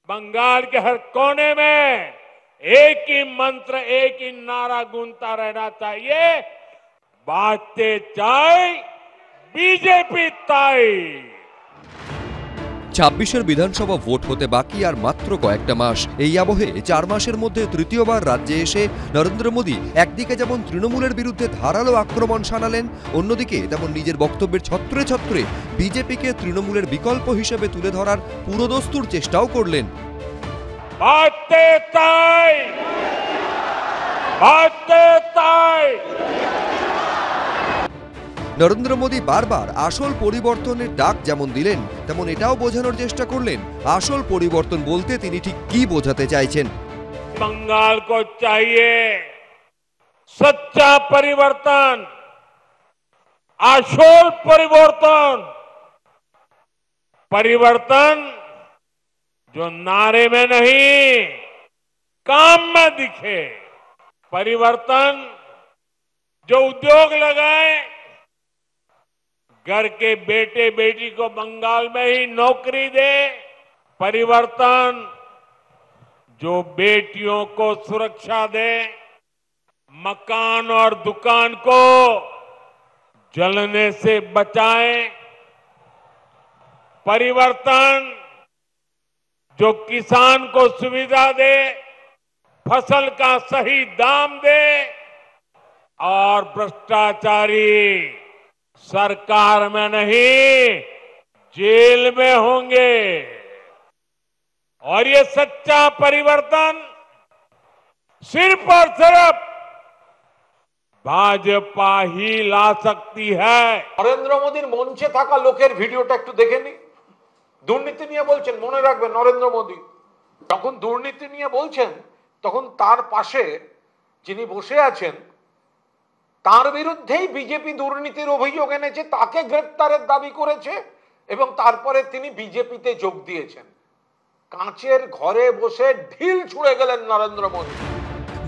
बंगाल के हर कोने में एक ही मंत्र, एक ही नारा गूंजता रहना चाहिए, बाजते चाय बीजेपी ताई। 26 বিধানসভা ভোট হতে বাকি আর মাত্র কয়েকটা মাস। এই আবহে 4 মাসের মধ্যে তৃতীয়বার রাজ্যে এসে নরেন্দ্র মোদী একদিকে যেমন তৃণমূলের বিরুদ্ধে ধারালো আক্রমণ শানালেন, অন্যদিকে তেমন নিজের বক্তব্যের ছত্রে ছত্রে বিজেপিকে তৃণমূলের বিকল্প হিসেবে তুলে ধরার পুরোদস্তুর চেষ্টাও করলেন। বাজতে চাই, বাজতে চাই। নরেন্দ্র মোদী বারবার আসল পরিবর্তনের ডাক যেমন দিলেন, তেমন এটাও বোঝানোর চেষ্টা করলেন আসল পরিবর্তন বলতে তিনি ঠিক কি বোঝাতে চাইছেন। बंगाल को चाहिए सच्चा परिवर्तन, आशोल परिवर्तन, परिवर्तन जो नारे में नहीं काम में दिखे, परिवर्तन जो उद्योग लगाए, घर के बेटे बेटी को बंगाल में ही नौकरी दे, परिवर्तन जो बेटियों को सुरक्षा दे, मकान और दुकान को जलने से बचाए, परिवर्तन जो किसान को सुविधा दे, फसल का सही दाम दे और भ्रष्टाचारी सरकार में नहीं जेल में होंगे। और ये सच्चा परिवर्तन सिर्फ और सिर्फ भाजपा ही ला सकती है। নরেন্দ্র মোদীর মঞ্চে থাকা লোকের ভিডিওটা একটু দেখে নি। দুর্নীতি নিয়ে বলছেন, মনে রাখবেন নরেন্দ্র মোদী যখন দুর্নীতি নিয়ে বলছেন তখন তার পাশে যিনি বসে আছেন তার বিরুদ্ধেই বিজেপি দুর্নীতির অভিযোগ এনেছে, তাকে গ্রেফতারের দাবি করেছে এবং তারপরে তিনি বিজেপিতে যোগ দিয়েছেন। কাঁচের ঘরে বসে ঢিল ছুঁড়ে গেলেন নরেন্দ্র মোদী।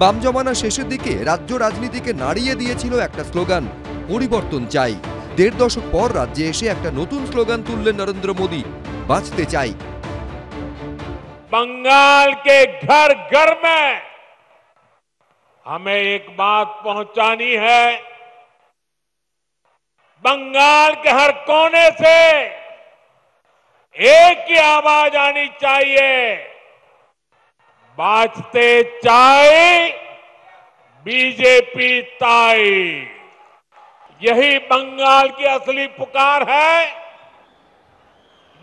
বাম জমানা শেষের দিকে রাজ্য রাজনীতিকে নাড়িয়ে দিয়েছিল একটা স্লোগান, পরিবর্তন চাই। 1.5 দশক পর রাজ্যে এসে একটা নতুন স্লোগান তুললেন নরেন্দ্র মোদী, বাঁচতে চাই। बंगाल के घर घर में हमें एक बात पहुंचानी है, बंगाल के हर कोने से एक ही आवाज आनी चाहिए, बाजते चाय बीजेपी ताई। यही बंगाल की असली पुकार है,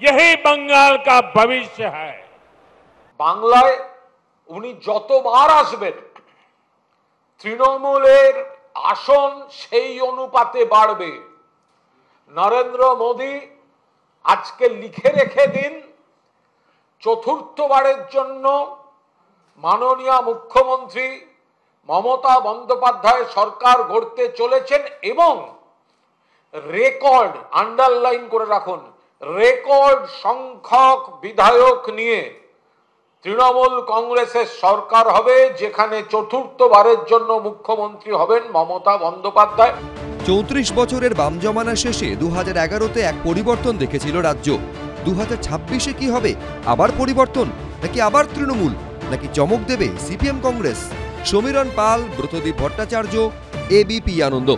यही बंगाल का भविष्य है। বাংলায় উনি যতবার আসবেন তৃণমূলের আসন সেই অনুপাতে বাড়বে। নরেন্দ্র মোদী আজকে লিখে রেখে দিন, চতুর্থবারের জন্য মাননীয় মুখ্যমন্ত্রী মমতা বন্দ্যোপাধ্যায় সরকার গড়তে চলেছেন এবং রেকর্ড, আন্ডারলাইন করে রাখুন, রেকর্ড সংখ্যক বিধায়ক নিয়ে তৃণমূল কংগ্রেসের সরকার হবে, যেখানে চতুর্থবারের জন্য মুখ্যমন্ত্রী হবেন মমতা বন্দ্যোপাধ্যায়। 34 বছরের বাম জমানা শেষে 2011-তে এক পরিবর্তন দেখেছিল রাজ্য। 2026-এ কি হবে? আবার পরিবর্তন, নাকি আবার তৃণমূল, নাকি চমক দেবে সিপিএম কংগ্রেস? সমীরণ পাল, ব্রতদীপ ভট্টাচার্য, এবিপি আনন্দ।